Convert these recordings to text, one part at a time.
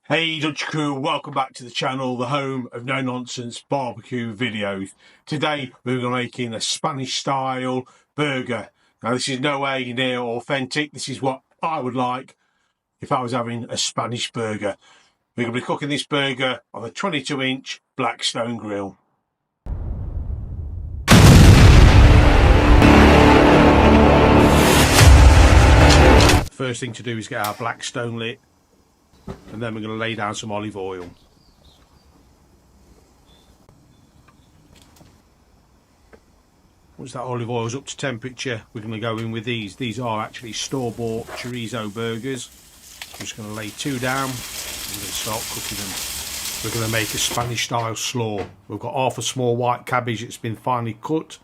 Hey Dutch crew, welcome back to the channel, the home of no nonsense barbecue videos. Today we're going to be making a Spanish style burger. Now this is no way near authentic, this is what I would like if I was having a Spanish burger. We're going to be cooking this burger on a 22-inch Blackstone grill. First thing to do is get our Blackstone lit, and then we're going to lay down some olive oil. Once that olive oil is up to temperature, we're going to go in with these. These are actually store-bought Chorizo Burgers. I'm just going to lay two down and we're going to start cooking them. We're going to make a Spanish Style Slaw. We've got half a small white cabbage that's been finely cut,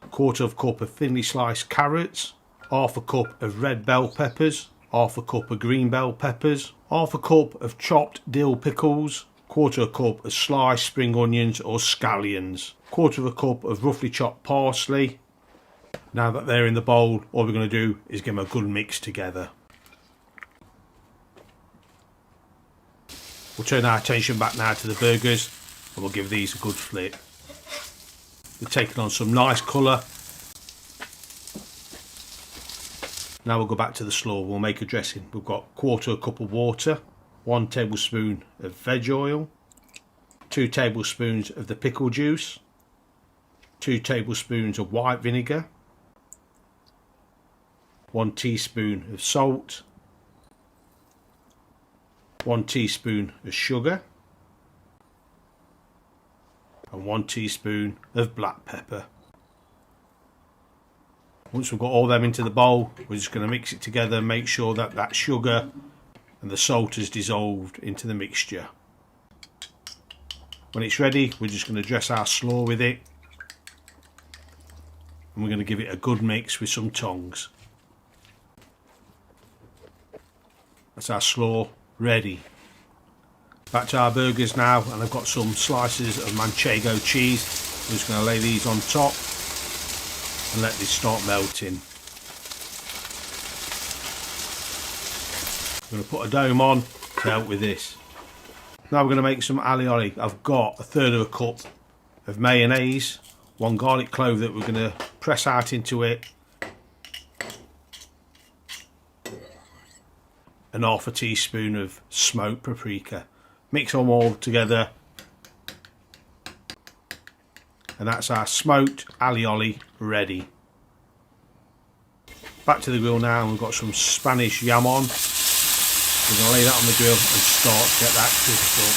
a quarter of a cup of thinly sliced carrots, half a cup of red bell peppers, half a cup of green bell peppers, half a cup of chopped dill pickles, quarter of a cup of sliced spring onions or scallions, quarter of a cup of roughly chopped parsley. Now that they're in the bowl, all we're going to do is give them a good mix together. We'll turn our attention back now to the burgers and we'll give these a good flip. They're taking on some nice colour. Now we'll go back to the slaw. We'll make a dressing. We've got quarter of a cup of water, 1 tablespoon of veg oil, 2 tablespoons of the pickle juice, 2 tablespoons of white vinegar, 1 teaspoon of salt, 1 teaspoon of sugar, and 1 teaspoon of black pepper. Once we've got all them into the bowl, we're just going to mix it together and make sure that that sugar and the salt is dissolved into the mixture. When it's ready, we're just going to dress our slaw with it, and we're going to give it a good mix with some tongs. That's our slaw ready. Back to our burgers now, and I've got some slices of Manchego cheese. I'm just going to lay these on top and let this start melting. I'm going to put a dome on to help with this. Now we're going to make some aioli. I've got a third of a cup of mayonnaise, 1 garlic clove that we're going to press out into it, and half a teaspoon of smoked paprika. Mix them all together, and that's our smoked aioli ready. Back to the grill now, and we've got some Spanish jamon. We're going to lay that on the grill and start to get that crisped up.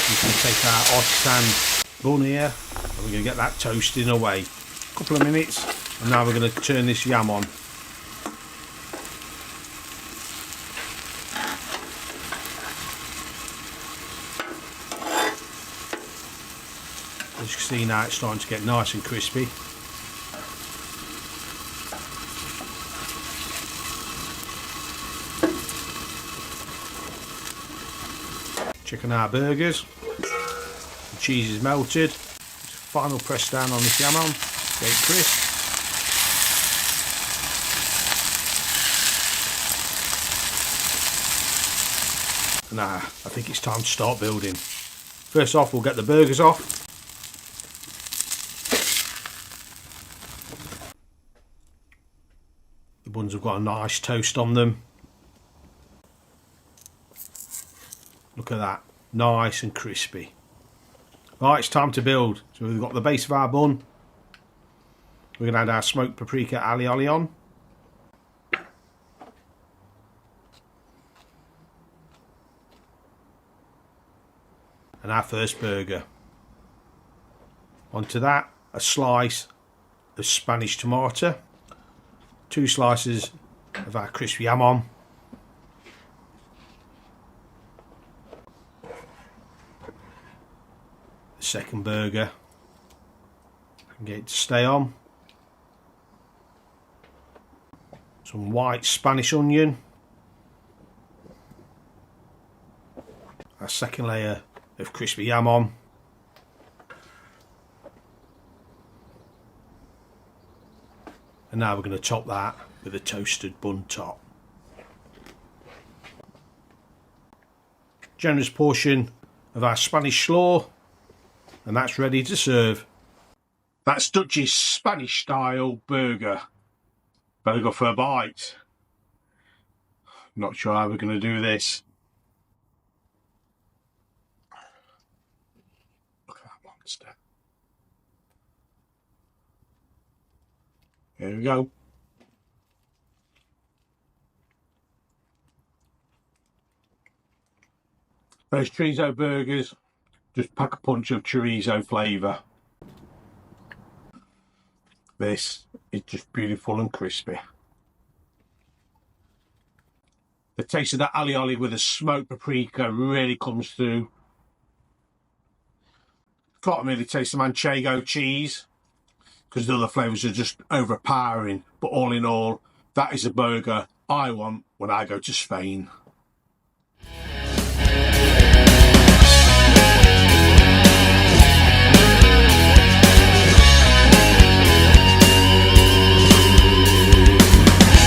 We can take our artisan bun here and we're going to get that toasting away. A couple of minutes, and now we're going to turn this yam on. As you can see now, it's starting to get nice and crispy. Checking our burgers. The cheese is melted. Final press down on this jamon. Get it crisp. Now, I think it's time to start building. First off, we'll get the burgers off. The buns have got a nice toast on them. Look at that, nice and crispy. Right, it's time to build. So we've got the base of our bun. We're going to add our smoked paprika aioli on. And our first burger. Onto that, a slice of Spanish tomato, 2 slices of our crispy jamon, the second burger, and get it to stay on, some white Spanish onion, our second layer of crispy jamon. And now we're going to top that with a toasted bun top. Generous portion of our Spanish slaw, and that's ready to serve. That's Dutch's Spanish Style Burger. Better go for a bite. Not sure how we're going to do this. Look at that monster. Here we go. Those chorizo burgers just pack a punch of chorizo flavour. This is just beautiful and crispy. The taste of that aioli with the smoked paprika really comes through. Can't really taste the Manchego cheese because the other flavours are just overpowering. But all in all, that is a burger I want when I go to Spain.